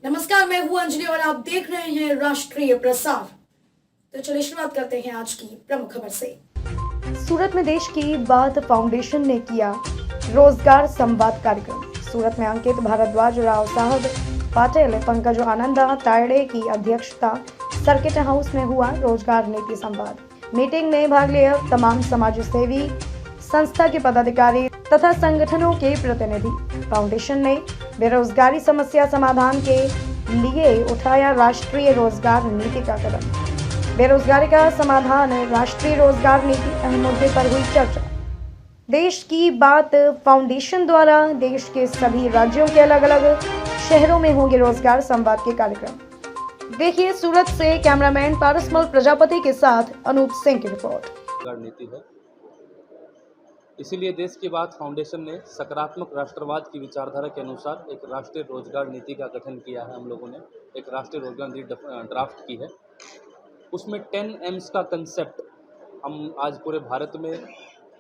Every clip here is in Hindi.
नमस्कार, मैं हूं अंजलि और आप देख रहे हैं राष्ट्रीय प्रसार। तो चलिए शुरुआत करते हैं आज की प्रमुख खबर से। सूरत में देश की बात फाउंडेशन ने किया रोजगार संवाद कार्यक्रम। सूरत में अंकित भारद्वाज, राव साहब पाटिल, पंकज आनंदा तायड़े की अध्यक्षता सर्किट हाउस में हुआ रोजगार नीति संवाद। मीटिंग में भाग लिया तमाम समाज सेवी संस्था के पदाधिकारी तथा संगठनों के प्रतिनिधि। फाउंडेशन ने बेरोजगारी समस्या समाधान के लिए उठाया राष्ट्रीय रोजगार नीति का कदम। बेरोजगारी का समाधान, राष्ट्रीय रोजगार नीति अहम मुद्दे पर हुई चर्चा। देश की बात फाउंडेशन द्वारा देश के सभी राज्यों के अलग अलग शहरों में होंगे रोजगार संवाद के कार्यक्रम। देखिए सूरत से कैमरामैन पारसमल प्रजापति के साथ अनूप सिंह की रिपोर्ट। नीति है, इसीलिए देश की बात फाउंडेशन ने सकारात्मक राष्ट्रवाद की विचारधारा के अनुसार एक राष्ट्रीय रोजगार नीति का गठन किया है। हम लोगों ने एक राष्ट्रीय रोजगार नीति ड्राफ्ट की है। उसमें 10 एम्स का कंसेप्ट हम आज पूरे भारत में,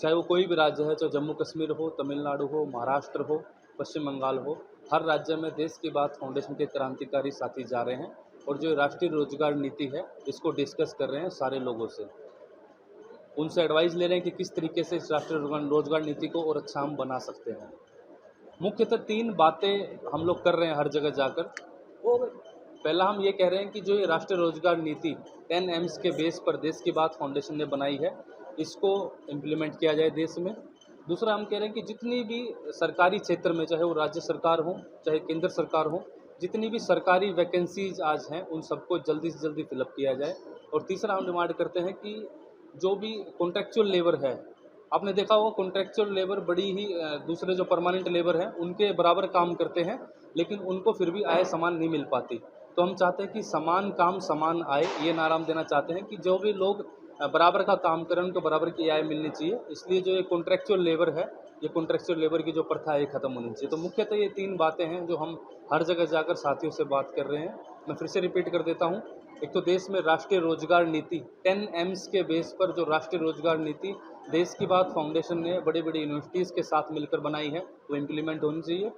चाहे वो कोई भी राज्य है, चाहे जम्मू कश्मीर हो, तमिलनाडु हो, महाराष्ट्र हो, पश्चिम बंगाल हो, हर राज्य में देश की बात फाउंडेशन के क्रांतिकारी साथी जा रहे हैं और जो राष्ट्रीय रोजगार नीति है इसको डिस्कस कर रहे हैं सारे लोगों से। उनसे एडवाइस ले रहे हैं कि किस तरीके से इस राष्ट्रीय रोजगार नीति को और अच्छा हम बना सकते हैं। मुख्यतः 3 बातें हम लोग कर रहे हैं हर जगह जाकर। वो पहला हम ये कह रहे हैं कि जो ये राष्ट्रीय रोजगार नीति 10 एम्स के बेस पर देश की बात फाउंडेशन ने बनाई है, इसको इम्प्लीमेंट किया जाए देश में। दूसरा हम कह रहे हैं कि जितनी भी सरकारी क्षेत्र में, चाहे वो राज्य सरकार हो चाहे केंद्र सरकार हो, जितनी भी सरकारी वैकेंसीज आज हैं उन सबको जल्दी से जल्दी फिलअप किया जाए। और तीसरा हम डिमांड करते हैं कि जो भी कॉन्ट्रेक्चुअल लेबर है, आपने देखा होगा कॉन्ट्रेक्चुअल लेबर बड़ी ही दूसरे जो परमानेंट लेबर हैं उनके बराबर काम करते हैं, लेकिन उनको फिर भी आय समान नहीं मिल पाती। तो हम चाहते हैं कि समान काम समान आय, ये नारा हम देना चाहते हैं कि जो भी लोग बराबर का काम करें उनको बराबर की आय मिलनी चाहिए। इसलिए जो ये कॉन्ट्रेक्चुअल लेबर है, ये कॉन्ट्रेक्चुअल लेबर की जो प्रथा है ये खत्म होनी चाहिए। तो मुख्यतः ये 3 बातें हैं जो हम हर जगह जाकर साथियों से बात कर रहे हैं। मैं फिर से रिपीट कर देता हूँ। एक तो देश में राष्ट्रीय रोजगार नीति 10 एम्स के बेस पर जो राष्ट्रीय रोजगार नीति देश की बात फाउंडेशन ने बड़ी बड़ी यूनिवर्सिटीज़ के साथ मिलकर बनाई है, वो इम्प्लीमेंट होनी चाहिए।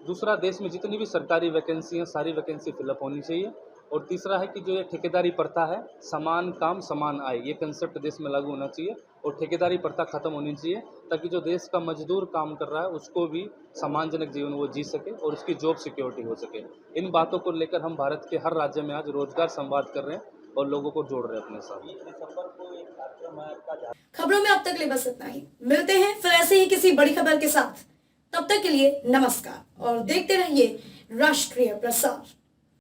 दूसरा, देश में जितनी भी सरकारी वैकेंसी हैं सारी वैकेंसी फिलअप होनी चाहिए। और तीसरा है कि जो ये ठेकेदारी प्रथा है, समान काम समान आय, ये कंसेप्ट देश में लागू होना चाहिए और ठेकेदारी प्रथा खत्म होनी चाहिए, ताकि जो देश का मजदूर काम कर रहा है उसको भी सम्मानजनक जीवन वो जी सके और उसकी जॉब सिक्योरिटी हो सके। इन बातों को लेकर हम भारत के हर राज्य में आज रोजगार संवाद कर रहे हैं और लोगों को जोड़ रहे हैं अपने साथ। खबरों में अब तक ले बस इतना ही। मिलते हैं फिर ऐसे ही किसी बड़ी खबर के साथ। तब तक के लिए नमस्कार और देखते रहिए राष्ट्रीय प्रसार।